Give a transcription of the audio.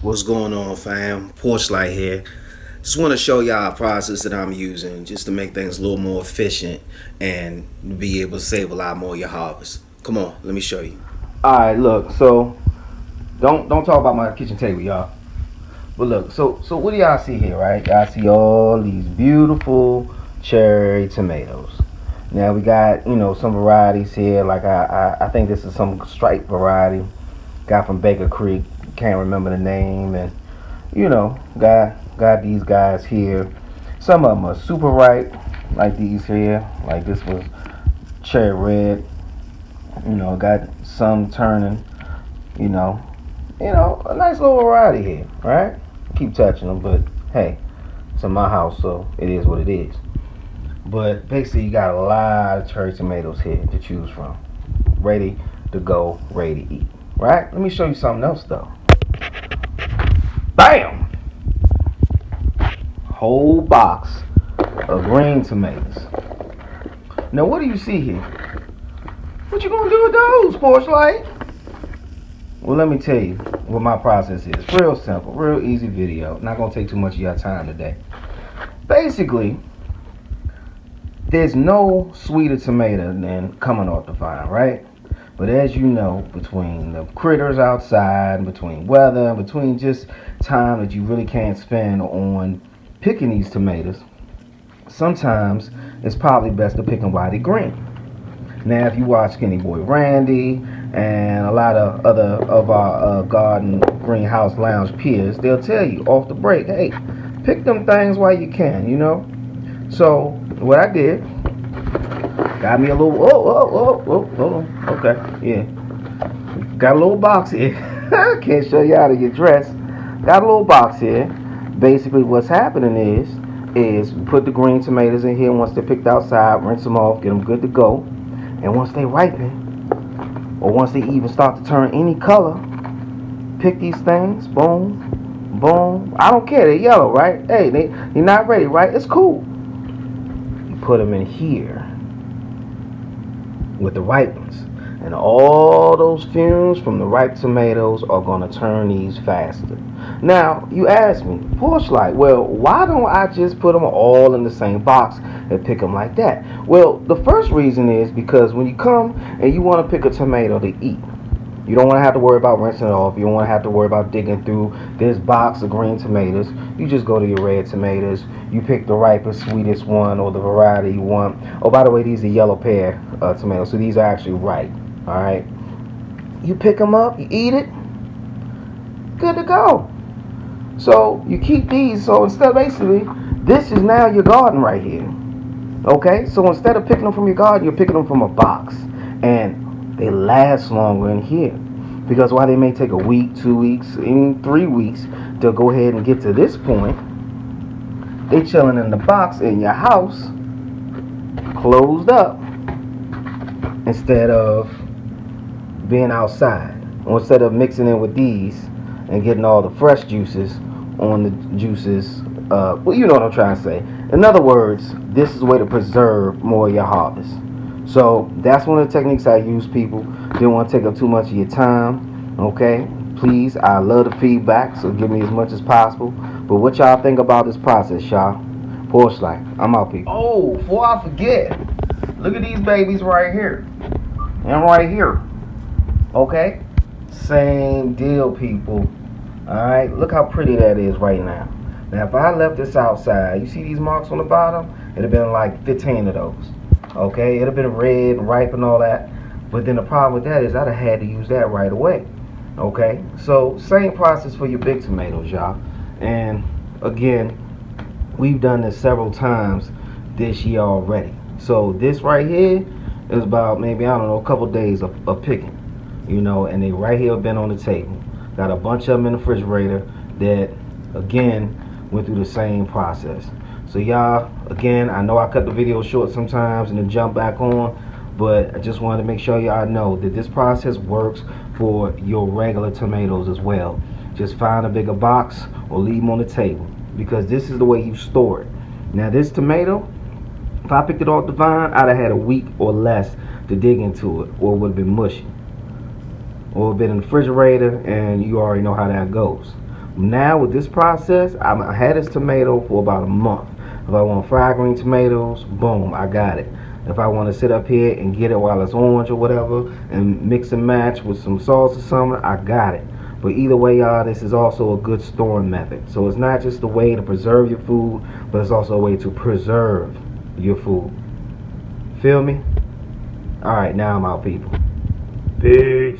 What's going on, fam? Porch Light here. Just want to show y'all a process that I'm using just to make things a little more efficient and be able to save a lot more of your harvest. Come on, let me show you. All right, look. So don't talk about my kitchen table, y'all. But look, so what do y'all see here, right? Y'all see all these beautiful cherry tomatoes. Now we got some varieties here. Like I think this is some stripe variety. Got from Baker Creek. Can't remember the name, and got these guys here. Some of them are super ripe, like these here. Like this was cherry red. Got some turning. You know, a nice little variety here, right? Keep touching them, but hey, it's in my house, so it is what it is. But basically, you got a lot of cherry tomatoes here to choose from, ready to go, ready to eat, right? Let me show you something else though. Bam! Whole box of green tomatoes. Now, what do you see here? What you gonna do with those, Porch Light? Well, let me tell you what my process is. Real simple, real easy video. Not gonna take too much of your time today. Basically, there's no sweeter tomato than coming off the vine, right? But as you know, between the critters outside, between weather, between just time that you really can't spend on picking these tomatoes, sometimes it's probably best to pick them while they're green. Now, if you watch Skinny Boy Randy and a lot of other of our garden greenhouse lounge peers, they'll tell you off the break, hey, pick them things while you can. So what I did, got me a little, hold on, okay, yeah, got a little box here. Can't show you how to get dressed. Got a little box here. Basically, what's happening is put the green tomatoes in here once they're picked outside, rinse them off, get them good to go. And once they ripen, or once they even start to turn any color, pick these things, boom, boom. I don't care, they're yellow, right? Hey, they're not ready, right? It's cool. You put them in here with the ripe ones. And all those fumes from the ripe tomatoes are going to turn these faster. Now, you ask me, Porch Light, well, why don't I just put them all in the same box and pick them like that? Well, the first reason is because when you come and you want to pick a tomato to eat, you don't want to have to worry about rinsing it off. You don't want to have to worry about digging through this box of green tomatoes. You just go to your red tomatoes. You pick the ripest, sweetest one or the variety you want. Oh, by the way, these are yellow pear tomatoes, so these are actually ripe. All right. You pick them up, you eat it, good to go. So you keep these. So instead, basically, this is now your garden right here. Okay. So instead of picking them from your garden, you're picking them from a box, and they last longer in here. Because while they may take a week, 2 weeks, even 3 weeks to go ahead and get to this point, they chilling in the box in your house, closed up, instead of being outside, or instead of mixing in with these and getting all the fresh juices on the juices. Well, you know what I'm trying to say. In other words, this is a way to preserve more of your harvest. So that's one of the techniques I use, people. Didn't want to take up too much of your time. Okay, please, I love the feedback, so give me as much as possible. But what y'all think about this process, y'all? Porch Light, I'm out, people. Oh, before I forget, look at these babies right here and right here. Okay, same deal, people. All right, look how pretty that is right now. Now, if I left this outside, you see these marks on the bottom? It'd have been like 15 of those. Okay, it'd have been red, ripe, and all that. But then the problem with that is I'd have had to use that right away. Okay, so same process for your big tomatoes, y'all. And again, we've done this several times this year already. So this right here is about maybe, I don't know, a couple days of picking. And they right here have been on the table. Got a bunch of them in the refrigerator that, again, went through the same process. So y'all, again, I know I cut the video short sometimes and then jump back on, but I just wanted to make sure y'all know that this process works for your regular tomatoes as well. Just find a bigger box or leave them on the table, because this is the way you store it. Now this tomato, if I picked it off the vine, I'd have had a week or less to dig into it, or it would have been mushy, or been in the refrigerator, and you already know how that goes. Now with this process, I had this tomato for about a month. If I want fried green tomatoes, boom, I got it. If I want to sit up here and get it while it's orange or whatever and mix and match with some sauce or something, I got it. But either way, y'all, this is also a good storing method. So it's not just a way to preserve your food, but it's also a way to preserve your food. Feel me? Alright, now I'm out, people. Peace.